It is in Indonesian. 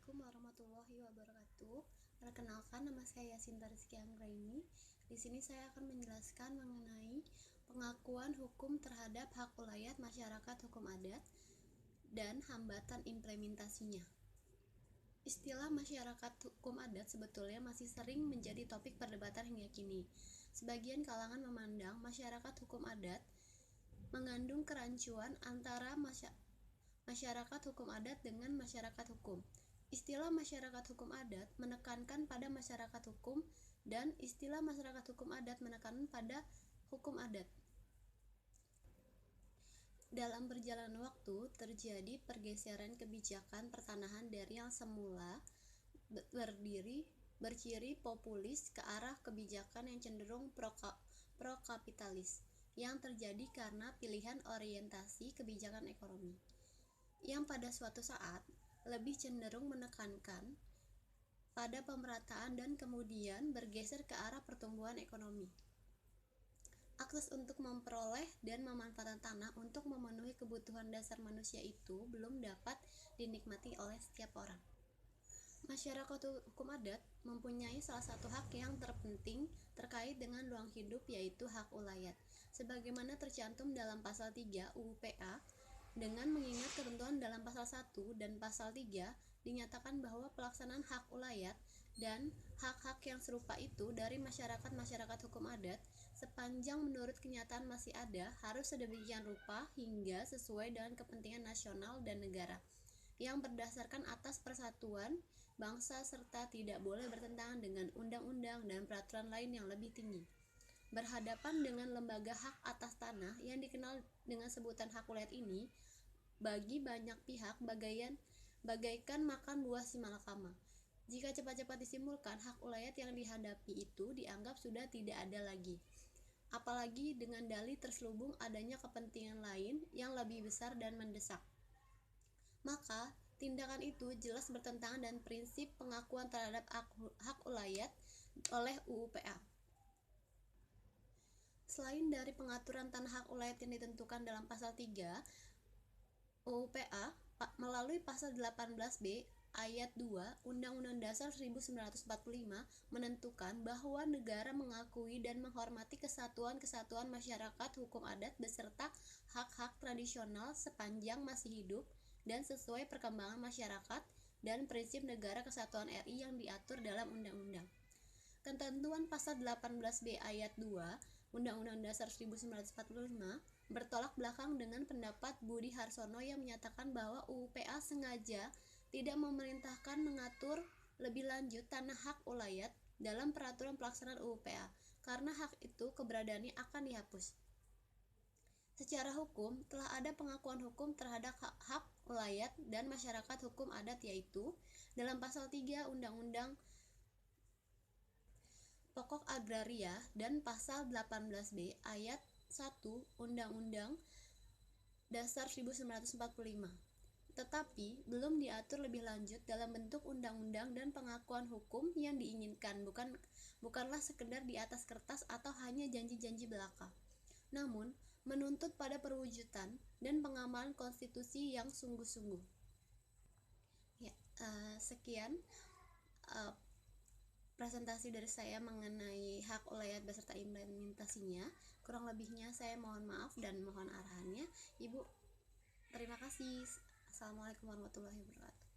Assalamualaikum warahmatullahi wabarakatuh. Perkenalkan, nama saya Yasinta Rizky Anggraini. Di sini saya akan menjelaskan mengenai pengakuan hukum terhadap hak ulayat masyarakat hukum adat dan hambatan implementasinya. Istilah masyarakat hukum adat sebetulnya masih sering menjadi topik perdebatan hingga kini. Sebagian kalangan memandang masyarakat hukum adat mengandung kerancuan antara masyarakat hukum adat dengan masyarakat hukum. Istilah masyarakat hukum adat menekankan pada masyarakat hukum dan istilah masyarakat hukum adat menekankan pada hukum adat. Dalam perjalanan waktu, terjadi pergeseran kebijakan pertanahan dari yang semula berciri populis ke arah kebijakan yang cenderung pro-kapitalis yang terjadi karena pilihan orientasi kebijakan ekonomi yang pada suatu saat lebih cenderung menekankan pada pemerataan dan kemudian bergeser ke arah pertumbuhan ekonomi. Akses untuk memperoleh dan memanfaatkan tanah untuk memenuhi kebutuhan dasar manusia itu belum dapat dinikmati oleh setiap orang. Masyarakat hukum adat mempunyai salah satu hak yang terpenting terkait dengan ruang hidup, yaitu hak ulayat, sebagaimana tercantum dalam pasal 3 UU PA. Dengan mengingat ketentuan dalam pasal 1 dan pasal 3, dinyatakan bahwa pelaksanaan hak ulayat dan hak-hak yang serupa itu dari masyarakat hukum adat sepanjang menurut kenyataan masih ada harus sedemikian rupa hingga sesuai dengan kepentingan nasional dan negara yang berdasarkan atas persatuan bangsa serta tidak boleh bertentangan dengan undang-undang dan peraturan lain yang lebih tinggi. Berhadapan dengan lembaga hak atas tanah yang dikenal dengan sebutan hak ulayat ini, bagi banyak pihak bagaikan makan buah si malakama. Jika cepat-cepat disimpulkan, hak ulayat yang dihadapi itu dianggap sudah tidak ada lagi. Apalagi dengan dalih terselubung adanya kepentingan lain yang lebih besar dan mendesak. Maka, tindakan itu jelas bertentangan dengan prinsip pengakuan terhadap hak ulayat oleh UU PA. Selain dari pengaturan tanah hak ulayat yang ditentukan dalam pasal 3 UU PA, melalui pasal 18B ayat 2 Undang-Undang Dasar 1945 menentukan bahwa negara mengakui dan menghormati kesatuan-kesatuan masyarakat hukum adat beserta hak-hak tradisional sepanjang masih hidup dan sesuai perkembangan masyarakat dan prinsip negara kesatuan RI yang diatur dalam undang-undang. Ketentuan pasal 18B ayat 2 Undang-Undang Dasar 1945 bertolak belakang dengan pendapat Budi Harsono yang menyatakan bahwa UU PA sengaja tidak memerintahkan mengatur lebih lanjut tanah hak ulayat dalam peraturan pelaksanaan UU PA karena hak itu keberadaannya akan dihapus. Secara hukum, telah ada pengakuan hukum terhadap hak ulayat dan masyarakat hukum adat, yaitu dalam pasal 3 Undang-Undang Pokok Agraria dan pasal 18B ayat 1 Undang-Undang Dasar 1945. Tetapi belum diatur lebih lanjut dalam bentuk undang-undang dan pengakuan hukum yang diinginkan bukanlah sekedar di atas kertas atau hanya janji-janji belaka. Namun, menuntut pada perwujudan dan pengamalan konstitusi yang sungguh-sungguh. Sekian presentasi dari saya mengenai hak ulayat beserta implementasinya. Kurang lebihnya saya mohon maaf dan mohon arahannya. Ibu, terima kasih. Assalamualaikum warahmatullahi wabarakatuh.